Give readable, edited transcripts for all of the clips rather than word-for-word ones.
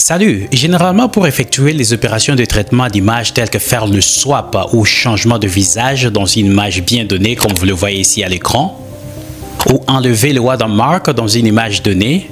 Salut! Généralement, pour effectuer les opérations de traitement d'image telles que faire le swap ou changement de visage dans une image bien donnée, comme vous le voyez ici à l'écran, ou enlever le watermark dans une image donnée,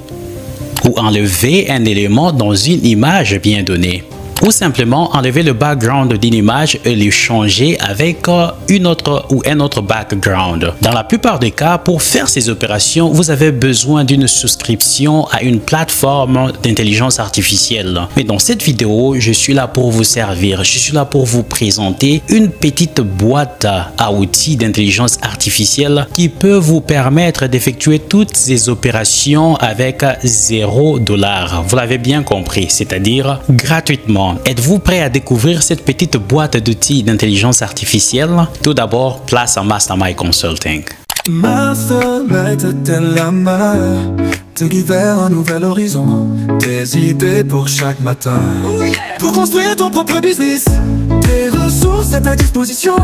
ou enlever un élément dans une image bien donnée, ou simplement enlever le background d'une image et le changer avec une autre ou un autre background. Dans la plupart des cas, pour faire ces opérations, vous avez besoin d'une souscription à une plateforme d'intelligence artificielle. Mais dans cette vidéo, je suis là pour vous servir. Je suis là pour vous présenter une petite boîte à outils d'intelligence artificielle qui peut vous permettre d'effectuer toutes ces opérations avec $0. Vous l'avez bien compris, c'est-à-dire gratuitement. Êtes-vous prêt à découvrir cette petite boîte d'outils d'intelligence artificielle? Tout d'abord, place à Mastermind Consulting. Mastermind te tend la main, te guide vers un nouvel horizon, des idées pour chaque matin. Pour construire ton propre business, des ressources à ta disposition,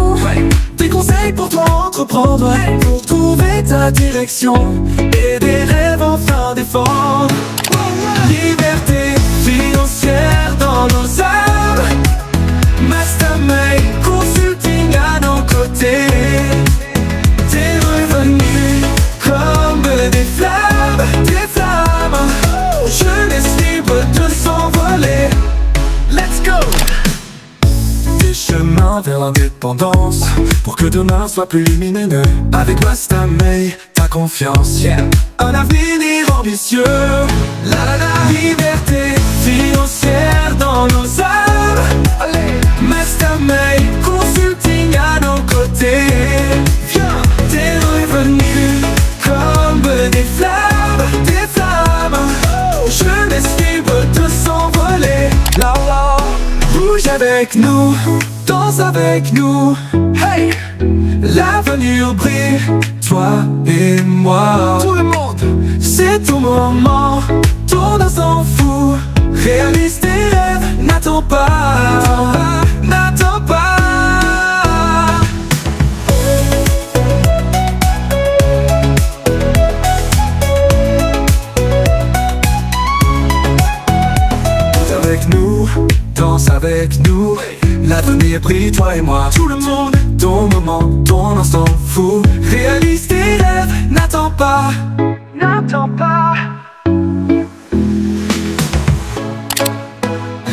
des conseils pour toi entreprendre, pour trouver ta direction et des rêves enfin défendre. Liberté financière dans nos âmes, Mastermind Consulting à nos côtés. Tes revenus comme des flammes, jeunesse libre de s'envoler. Let's go! Des chemins vers l'indépendance, pour que demain soit plus lumineux. Avec Mastermind, ta confiance, un avenir ambitieux. Liberté financière dans nos âmes, Mastermind Consulting à nos côtés. Tes revenus comme des flammes, jeunesse libre de s'envoler. Bouge avec nous, danse avec nous, hey! L'avenir brille, toi et moi. Tout le monde, c'est ton moment, ton instant fou. Réalise tes rêves, n'attends pas, n'attends pas. Avec nous, danse avec nous, l'avenir brille, toi et moi. Tout le monde, ton moment, ton instant fou. Réalise tes rêves, n'attends pas, n'attends pas.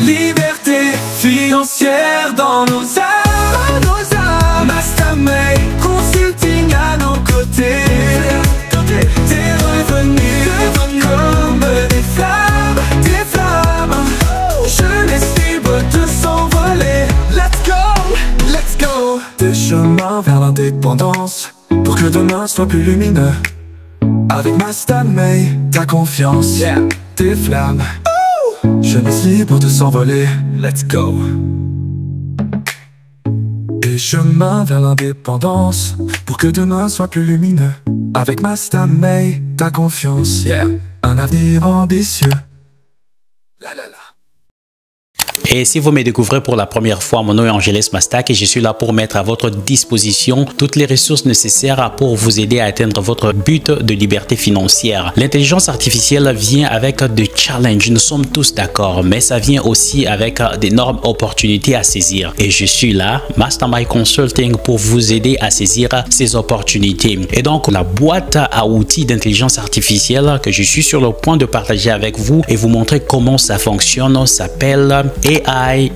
Liberté financière dans nos âmes, Mastermind Consulting à nos côtés. Tes revenus comme des flammes, jeunesse libre de s'envoler. Let's go! Des chemins vers l'indépendance, pour que demain soit plus lumineux. Avec Mastermind, ta confiance, tes flammes, jeunesse libre de s'envoler. Let's go! Des chemins vers l'indépendance, pour que demain soit plus lumineux. Avec Mastermind, ta confiance, un avenir ambitieux. Et si vous me découvrez pour la première fois, mon nom est Angeles Mastak et je suis là pour mettre à votre disposition toutes les ressources nécessaires pour vous aider à atteindre votre but de liberté financière. L'intelligence artificielle vient avec des challenges, nous sommes tous d'accord, mais ça vient aussi avec d'énormes opportunités à saisir. Et je suis là, Mastermind Consulting, pour vous aider à saisir ces opportunités. Et donc, la boîte à outils d'intelligence artificielle que je suis sur le point de partager avec vous et vous montrer comment ça fonctionne s'appelle AI.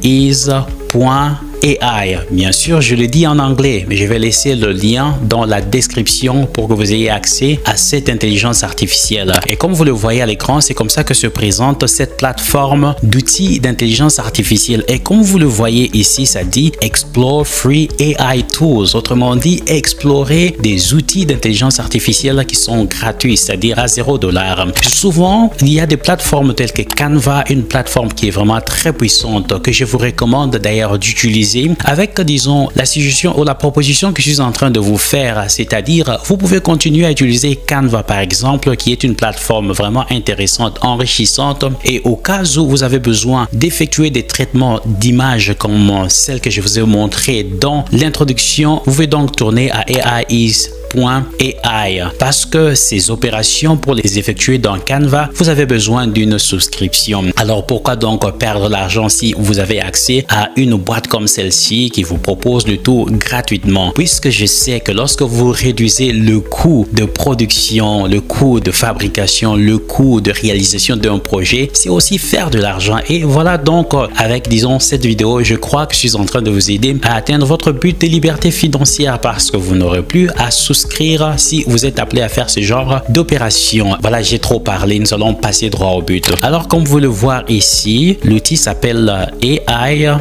Bien sûr, je le dis en anglais, mais je vais laisser le lien dans la description pour que vous ayez accès à cette intelligence artificielle. Et comme vous le voyez à l'écran, c'est comme ça que se présente cette plateforme d'outils d'intelligence artificielle. Et comme vous le voyez ici, ça dit Explore Free AI Tools. Autrement dit, explorer des outils d'intelligence artificielle qui sont gratuits, c'est-à-dire à $0. Souvent, il y a des plateformes telles que Canva, une plateforme qui est vraiment très puissante, que je vous recommande d'ailleurs d'utiliser avec, disons, la suggestion ou la proposition que je suis en train de vous faire, c'est-à-dire vous pouvez continuer à utiliser Canva par exemple, qui est une plateforme vraiment intéressante, enrichissante, et au cas où vous avez besoin d'effectuer des traitements d'images comme celle que je vous ai montré dans l'introduction, vous pouvez donc tourner à AI's is.ai parce que ces opérations, pour les effectuer dans Canva, vous avez besoin d'une souscription. Alors pourquoi donc perdre l'argent si vous avez accès à une boîte comme celle-ci qui vous propose le tout gratuitement? Puisque je sais que lorsque vous réduisez le coût de production, le coût de fabrication, le coût de réalisation d'un projet, c'est aussi faire de l'argent. Et voilà donc avec, disons, cette vidéo, je crois que je suis en train de vous aider à atteindre votre but de liberté financière parce que vous n'aurez plus à souscrire si vous êtes appelé à faire ce genre d'opération. Voilà, j'ai trop parlé, nous allons passer droit au but. Alors, comme vous le voyez ici, l'outil s'appelle AIis.ai.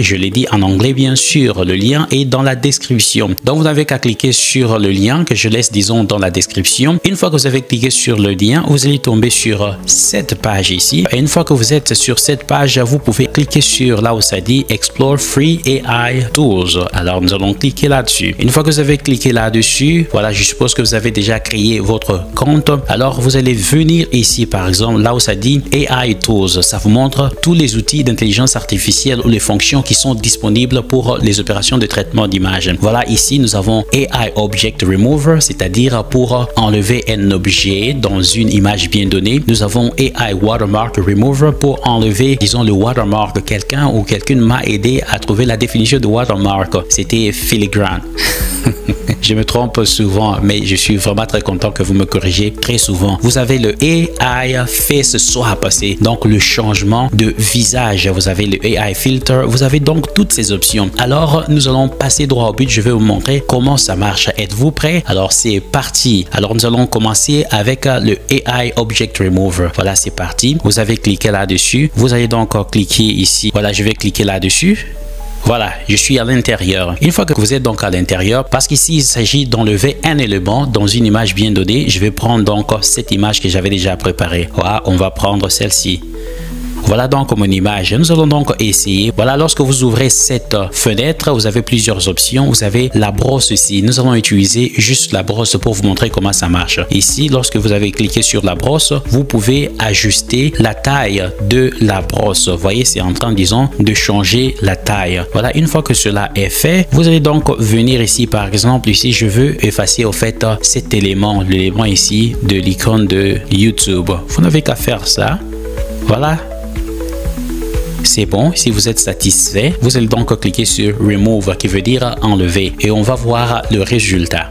Je l'ai dit en anglais, bien sûr. Le lien est dans la description. Donc, vous n'avez qu'à cliquer sur le lien que je laisse, disons, dans la description. Une fois que vous avez cliqué sur le lien, vous allez tomber sur cette page ici. Et une fois que vous êtes sur cette page, vous pouvez cliquer sur là où ça dit Explore Free AI Tools. Alors, nous allons cliquer là-dessus. Une fois que vous avez cliqué là-dessus, voilà, je suppose que vous avez déjà créé votre compte. Alors, vous allez venir ici, par exemple, là où ça dit AI Tools. Ça vous montre tous les outils d'intelligence artificielle ou les fonctions qui sont disponibles pour les opérations de traitement d'image. Voilà, ici, nous avons AI Object Remover, c'est-à-dire pour enlever un objet dans une image bien donnée. Nous avons AI Watermark Remover pour enlever, disons, le watermark. Quelqu'un ou quelqu'une m'a aidé à trouver la définition de watermark. C'était filigrane. Je me trompe souvent, mais je suis vraiment très content que vous me corrigez très souvent. Vous avez le AI Face Swap, c'est donc le changement de visage. Vous avez le AI Filter, vous avez donc toutes ces options. Alors, nous allons passer droit au but. Je vais vous montrer comment ça marche. Êtes-vous prêts? Alors, c'est parti. Alors, nous allons commencer avec le AI Object Remover. Voilà, c'est parti. Vous avez cliqué là-dessus. Vous allez donc cliquer ici. Voilà, je vais cliquer là-dessus. Voilà, je suis à l'intérieur. Une fois que vous êtes donc à l'intérieur, parce qu'ici il s'agit d'enlever un élément dans une image bien donnée, je vais prendre donc cette image que j'avais déjà préparée. Voilà, on va prendre celle-ci. Voilà donc mon image. Nous allons donc essayer. Voilà, lorsque vous ouvrez cette fenêtre, vous avez plusieurs options. Vous avez la brosse ici. Nous allons utiliser juste la brosse pour vous montrer comment ça marche. Ici, lorsque vous avez cliqué sur la brosse, vous pouvez ajuster la taille de la brosse. Vous voyez, c'est en train, disons, de changer la taille. Voilà, une fois que cela est fait, vous allez donc venir ici, par exemple, ici, je veux effacer au fait cet élément, l'élément ici de l'icône de YouTube. Vous n'avez qu'à faire ça. Voilà. C'est bon, si vous êtes satisfait, vous allez donc cliquer sur Remove qui veut dire enlever et on va voir le résultat.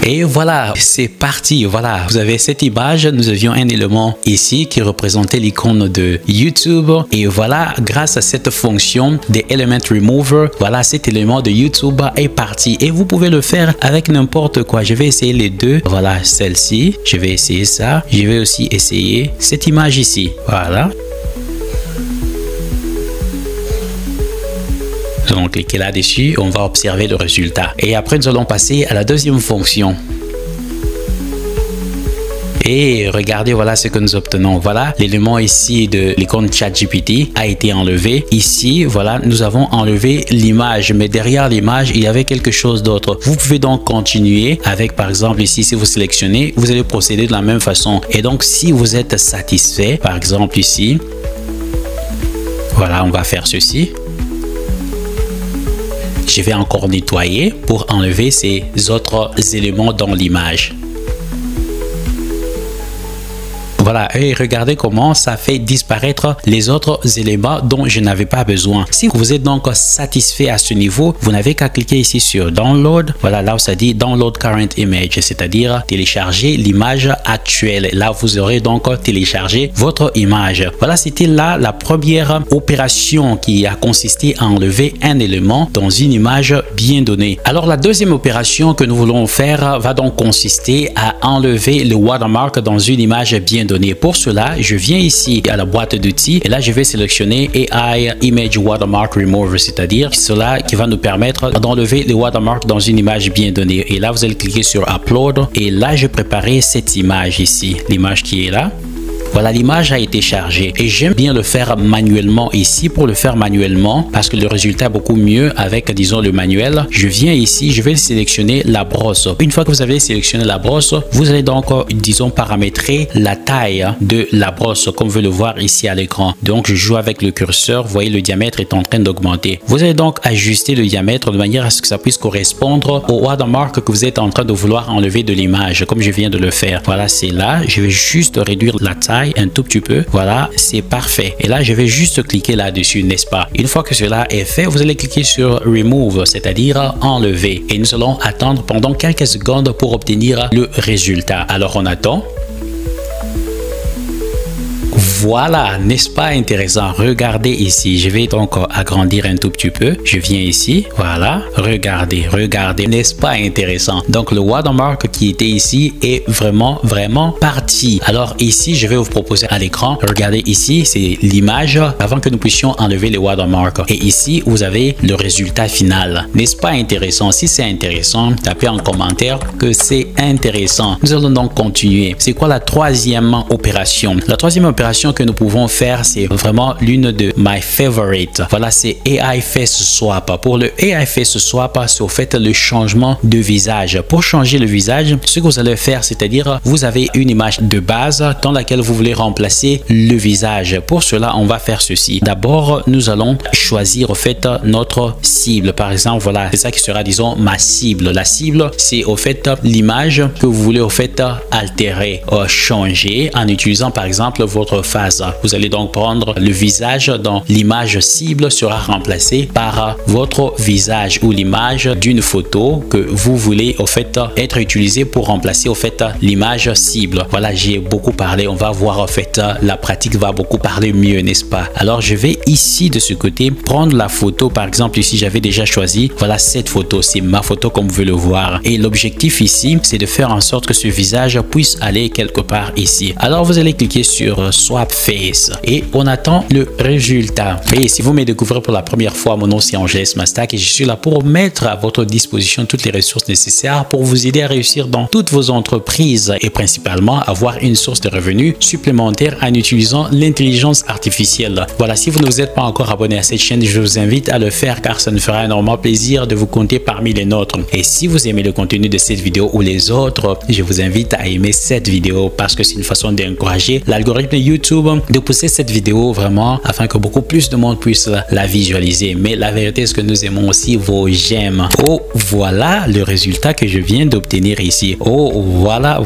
Et voilà, c'est parti. Voilà, vous avez cette image. Nous avions un élément ici qui représentait l'icône de YouTube. Et voilà, grâce à cette fonction des Element Remover, voilà, cet élément de YouTube est parti. Et vous pouvez le faire avec n'importe quoi. Je vais essayer les deux. Voilà, celle-ci. Je vais essayer ça. Je vais aussi essayer cette image ici. Voilà. Nous allons cliquer là-dessus, on va observer le résultat. Et après, nous allons passer à la deuxième fonction. Et regardez, voilà ce que nous obtenons. Voilà, l'élément ici de l'icône ChatGPT a été enlevé. Ici, voilà, nous avons enlevé l'image. Mais derrière l'image, il y avait quelque chose d'autre. Vous pouvez donc continuer avec, par exemple, ici, si vous sélectionnez, vous allez procéder de la même façon. Et donc, si vous êtes satisfait, par exemple ici, voilà, on va faire ceci. Je vais encore nettoyer pour enlever ces autres éléments dans l'image. Voilà, et regardez comment ça fait disparaître les autres éléments dont je n'avais pas besoin. Si vous êtes donc satisfait à ce niveau, vous n'avez qu'à cliquer ici sur Download. Voilà, là où ça dit Download Current Image, c'est-à-dire télécharger l'image actuelle. Là, vous aurez donc téléchargé votre image. Voilà, c'était là la première opération qui a consisté à enlever un élément dans une image bien donnée. Alors, la deuxième opération que nous voulons faire va donc consister à enlever le watermark dans une image bien donnée. Pour cela, je viens ici à la boîte d'outils et là, je vais sélectionner AI Image Watermark Remover, c'est-à-dire cela qui va nous permettre d'enlever les watermarks dans une image bien donnée. Et là, vous allez cliquer sur Upload et là, je préparais cette image ici, l'image qui est là. Voilà, l'image a été chargée et j'aime bien le faire manuellement ici. Pour le faire manuellement, parce que le résultat est beaucoup mieux avec, disons, le manuel, je viens ici, je vais sélectionner la brosse. Une fois que vous avez sélectionné la brosse, vous allez donc, disons, paramétrer la taille de la brosse comme vous le voir ici à l'écran. Donc, je joue avec le curseur. Vous voyez, le diamètre est en train d'augmenter. Vous allez donc ajuster le diamètre de manière à ce que ça puisse correspondre au watermark que vous êtes en train de vouloir enlever de l'image, comme je viens de le faire. Voilà, c'est là. Je vais juste réduire la taille un tout petit peu. Voilà, c'est parfait. Et là, je vais juste cliquer là-dessus, n'est-ce pas? Une fois que cela est fait, vous allez cliquer sur Remove, c'est-à-dire enlever. Et nous allons attendre pendant quelques secondes pour obtenir le résultat. Alors, on attend. Voilà, n'est-ce pas intéressant? Regardez ici, je vais donc agrandir un tout petit peu. Je viens ici, voilà, regardez, n'est-ce pas intéressant? Donc le watermark qui était ici est vraiment parti. Alors ici, je vais vous proposer à l'écran, regardez ici, c'est l'image avant que nous puissions enlever le watermark. Et ici, vous avez le résultat final. N'est-ce pas intéressant? Si c'est intéressant, tapez en commentaire que c'est intéressant. Nous allons donc continuer. C'est quoi la troisième opération? La troisième opération que nous pouvons faire, c'est vraiment l'une de my favorite. Voilà, c'est AI Face Swap. Pour le AI Face Swap, c'est au fait le changement de visage. Pour changer le visage, ce que vous allez faire, c'est-à-dire vous avez une image de base dans laquelle vous voulez remplacer le visage. Pour cela, on va faire ceci. D'abord, nous allons choisir au fait notre cible. Par exemple, voilà, c'est ça qui sera, disons, ma cible. La cible, c'est au fait l'image que vous voulez au fait altérer, changer en utilisant par exemple votre face. Vous allez donc prendre le visage dont l'image cible sera remplacée par votre visage ou l'image d'une photo que vous voulez au fait être utilisée pour remplacer au fait l'image cible. Voilà, j'ai beaucoup parlé. On va voir en fait la pratique va beaucoup parler mieux, n'est-ce pas? Alors je vais ici de ce côté prendre la photo. Par exemple ici j'avais déjà choisi, voilà, cette photo, c'est ma photo comme vous le voir. Et l'objectif ici c'est de faire en sorte que ce visage puisse aller quelque part ici. Alors vous allez cliquer sur Swap Face et on attend le résultat. Et si vous me découvrez pour la première fois, mon nom c'est Angeles Mastak et je suis là pour mettre à votre disposition toutes les ressources nécessaires pour vous aider à réussir dans toutes vos entreprises et principalement avoir une source de revenus supplémentaire en utilisant l'intelligence artificielle. Voilà, si vous ne vous êtes pas encore abonné à cette chaîne, je vous invite à le faire car ça nous fera énormément plaisir de vous compter parmi les nôtres. Et si vous aimez le contenu de cette vidéo ou les autres, je vous invite à aimer cette vidéo parce que c'est une façon d'encourager l'algorithme YouTube de pousser cette vidéo vraiment afin que beaucoup plus de monde puisse la visualiser. Mais la vérité, c'est que nous aimons aussi vos j'aime. Oh, voilà le résultat que je viens d'obtenir ici. Oh, voilà.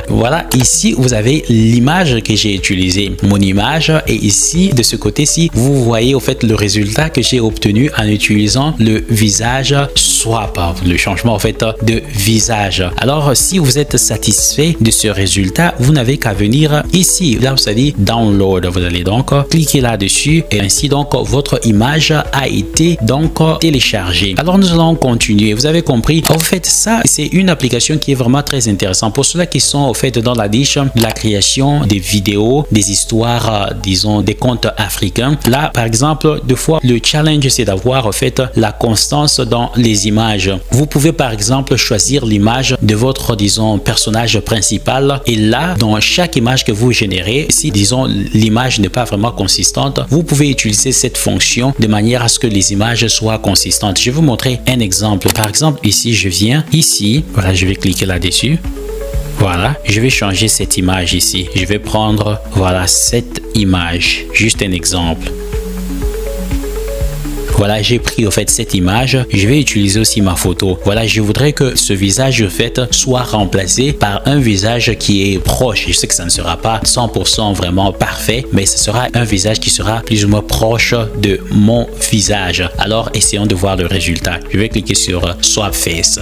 Voilà, ici, vous avez l'image que j'ai utilisée, mon image. Et ici, de ce côté-ci, vous voyez au fait le résultat que j'ai obtenu en utilisant le visage swap, le changement en fait de visage. Alors, si vous êtes satisfait de ce résultat, vous n'avez qu'à venir ici. Là, vous allez download. Vous allez donc cliquer là-dessus et ainsi donc votre image a été donc téléchargée. Alors nous allons continuer. Vous avez compris. En fait, ça c'est une application qui est vraiment très intéressante pour ceux qui sont au fait dans la niche de la création des vidéos, des histoires, disons des contes africains. Là, par exemple, deux fois le challenge c'est d'avoir en fait la constance dans les images. Vous pouvez par exemple choisir l'image de votre, disons, personnage principal et là, dans chaque image que vous générez, si disons l'image n'est pas vraiment consistante, vous pouvez utiliser cette fonction de manière à ce que les images soient consistantes. Je vais vous montrer un exemple. Par exemple, ici, je viens ici, voilà, je vais cliquer là-dessus. Voilà, je vais changer cette image ici. Je vais prendre, voilà, cette image. Juste un exemple. Voilà, j'ai pris au fait cette image. Je vais utiliser aussi ma photo. Voilà, je voudrais que ce visage au fait soit remplacé par un visage qui est proche. Je sais que ça ne sera pas 100% vraiment parfait, mais ce sera un visage qui sera plus ou moins proche de mon visage. Alors, essayons de voir le résultat. Je vais cliquer sur Swap Face.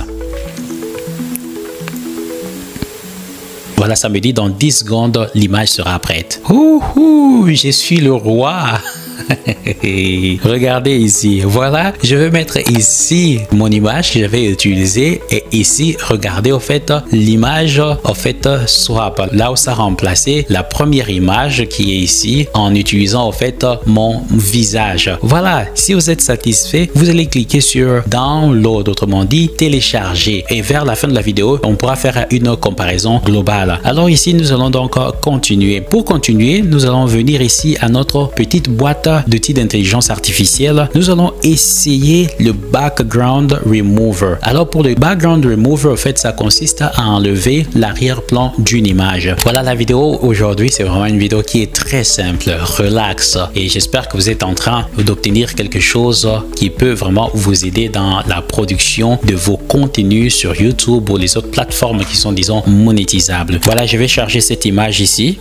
Voilà, ça me dit dans 10 secondes, l'image sera prête. Ouh, je suis le roi. Regardez ici, voilà, je vais mettre ici mon image que j'avais utilisée et ici, regardez au fait l'image au fait swap, là où ça a remplacé la première image qui est ici en utilisant au fait mon visage. Voilà, si vous êtes satisfait, vous allez cliquer sur download, autrement dit télécharger, et vers la fin de la vidéo, on pourra faire une comparaison globale. Alors ici, nous allons donc continuer. Pour continuer, nous allons venir ici à notre petite boîte d'outils d'intelligence artificielle. Nous allons essayer le background remover. Alors pour le background remover, en fait, ça consiste à enlever l'arrière-plan d'une image. Voilà, la vidéo aujourd'hui, c'est vraiment une vidéo qui est très simple, relax, et j'espère que vous êtes en train d'obtenir quelque chose qui peut vraiment vous aider dans la production de vos contenus sur YouTube ou les autres plateformes qui sont, disons, monétisables. Voilà, je vais charger cette image ici.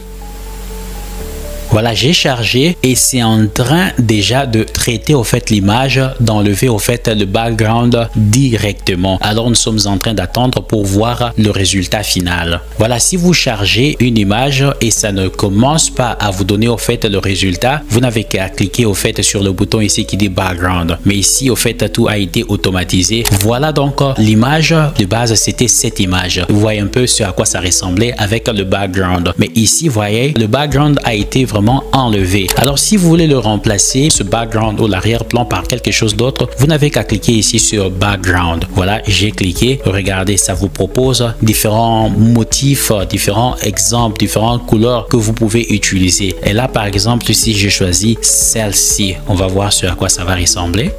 Voilà, j'ai chargé et c'est en train déjà de traiter au fait l'image, d'enlever au fait le background directement. Alors nous sommes en train d'attendre pour voir le résultat final. Voilà, si vous chargez une image et ça ne commence pas à vous donner au fait le résultat, vous n'avez qu'à cliquer au fait sur le bouton ici qui dit background. Mais ici au fait tout a été automatisé. Voilà donc l'image de base, c'était cette image. Vous voyez un peu ce à quoi ça ressemblait avec le background. Mais ici, vous voyez, le background a été vraiment enlevé. Alors si vous voulez le remplacer, ce background ou l'arrière-plan, par quelque chose d'autre, vous n'avez qu'à cliquer ici sur background. Voilà, j'ai cliqué. Regardez, ça vous propose différents motifs, différents exemples, différentes couleurs que vous pouvez utiliser. Et là, par exemple, ici, j'ai choisi celle-ci. On va voir ce à quoi ça va ressembler.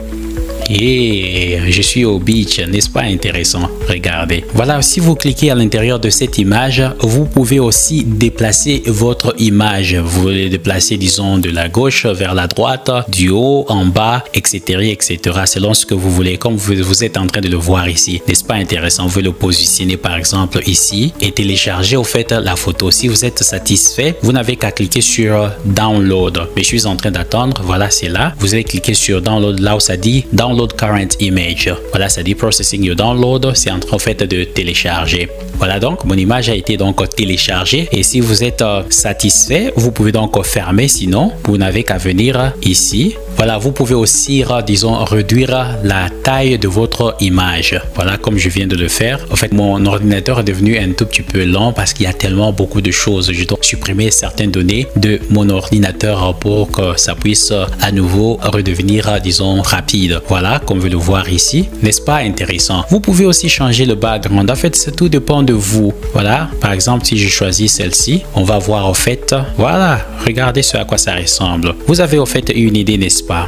Et je suis au beach, n'est-ce pas intéressant? Regardez. Voilà, si vous cliquez à l'intérieur de cette image, vous pouvez aussi déplacer votre image. Vous voulez déplacer, disons, de la gauche vers la droite, du haut, en bas, etc., etc. selon ce que vous voulez, comme vous êtes en train de le voir ici. N'est-ce pas intéressant? Vous pouvez le positionner, par exemple, ici et télécharger, au fait, la photo. Si vous êtes satisfait, vous n'avez qu'à cliquer sur download. Mais je suis en train d'attendre. Voilà, c'est là. Vous allez cliquer sur download, là où ça dit download current image. Voilà, ça dit processing your download. C'est en train, en fait, de télécharger. Voilà, donc mon image a été donc téléchargée et si vous êtes satisfait, vous pouvez donc fermer. Sinon, vous n'avez qu'à venir ici. Voilà, vous pouvez aussi, disons, réduire la taille de votre image. Voilà, comme je viens de le faire. En fait, mon ordinateur est devenu un tout petit peu lent parce qu'il y a tellement beaucoup de choses. Je dois supprimer certaines données de mon ordinateur pour que ça puisse à nouveau redevenir, disons, rapide. Voilà, comme vous le voir ici. N'est-ce pas intéressant? Vous pouvez aussi changer le background. En fait, tout dépend de vous. Voilà, par exemple, si je choisis celle-ci, on va voir, en fait, voilà, regardez ce à quoi ça ressemble. Vous avez, en fait, une idée, n'est-ce pas?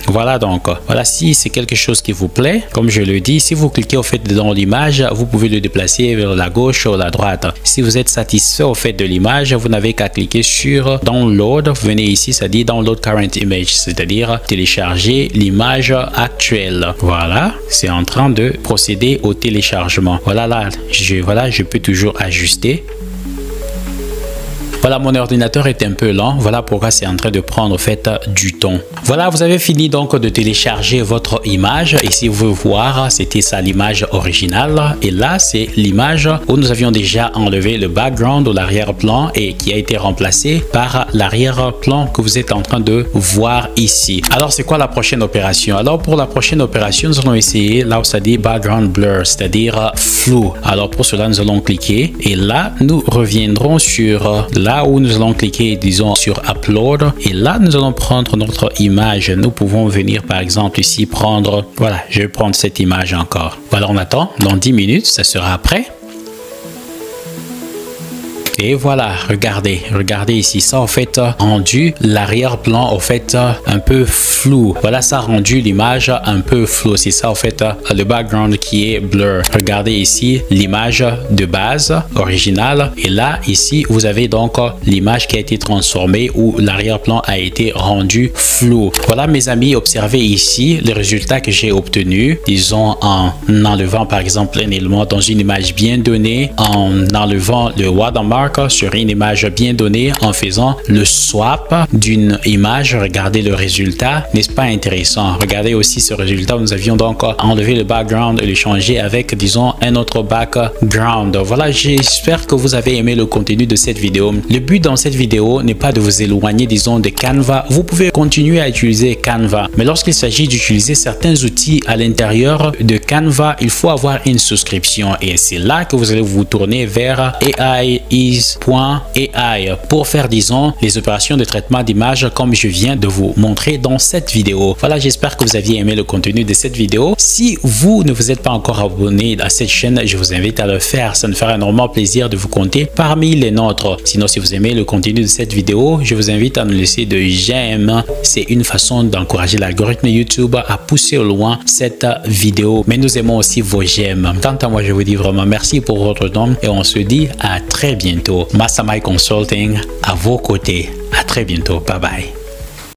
Voilà, donc, voilà, si c'est quelque chose qui vous plaît, comme je le dis, si vous cliquez, au fait, dans l'image, vous pouvez le déplacer vers la gauche ou la droite. Si vous êtes satisfait, au fait, de l'image, vous n'avez qu'à cliquer sur download. Vous venez ici, ça dit download current image, c'est-à-dire télécharger l'image actuelle. Voilà, c'est en train de procéder au téléchargement. Voilà, là, je peux toujours ajuster. Voilà, mon ordinateur est un peu lent. Voilà pourquoi c'est en train de prendre, en fait, du temps. Voilà, vous avez fini donc de télécharger votre image. Et si vous voulez voir, c'était ça l'image originale. Et là, c'est l'image où nous avions déjà enlevé le background ou l'arrière-plan et qui a été remplacé par l'arrière-plan que vous êtes en train de voir ici. Alors, c'est quoi la prochaine opération? Alors, pour la prochaine opération, nous allons essayer là où ça dit background blur, c'est-à-dire flou. Alors, pour cela, nous allons cliquer et là, nous reviendrons sur là où nous allons cliquer, disons, sur upload et là nous allons prendre notre image. Nous pouvons venir par exemple ici prendre, voilà, je vais prendre cette image encore. Voilà, on attend, dans 10 minutes ça sera prêt. Et voilà, regardez ici, ça en fait rendu l'arrière-plan en fait un peu flou. Voilà, ça a rendu l'image un peu flou. C'est ça en fait le background qui est blur. Regardez ici l'image de base originale et là ici vous avez donc l'image qui a été transformée où l'arrière-plan a été rendu flou. Voilà mes amis, observez ici les résultats que j'ai obtenus, disons en enlevant par exemple un élément dans une image bien donnée, en enlevant le watermark watermark sur une image bien donnée en faisant le swap d'une image. Regardez le résultat, n'est-ce pas intéressant? Regardez aussi ce résultat. Nous avions donc enlevé le background et le changer avec, disons, un autre background. Voilà, j'espère que vous avez aimé le contenu de cette vidéo. Le but dans cette vidéo n'est pas de vous éloigner, disons, de Canva. Vous pouvez continuer à utiliser Canva, mais lorsqu'il s'agit d'utiliser certains outils à l'intérieur de Canva, il faut avoir une souscription et c'est là que vous allez vous tourner vers aiis.ai pour faire, disons, les opérations de traitement d'image comme je viens de vous montrer dans cette vidéo. Voilà, j'espère que vous aviez aimé le contenu de cette vidéo. Si vous ne vous êtes pas encore abonné à cette chaîne, je vous invite à le faire. Ça me fera énormément plaisir de vous compter parmi les nôtres. Sinon, si vous aimez le contenu de cette vidéo, je vous invite à nous laisser de j'aime. C'est une façon d'encourager l'algorithme YouTube à pousser au loin cette vidéo. Mais nous aimons aussi vos j'aime. Quant à moi, je vous dis vraiment merci pour votre temps et on se dit à très bientôt. Mastermind Consulting à vos côtés. À très bientôt. Bye bye.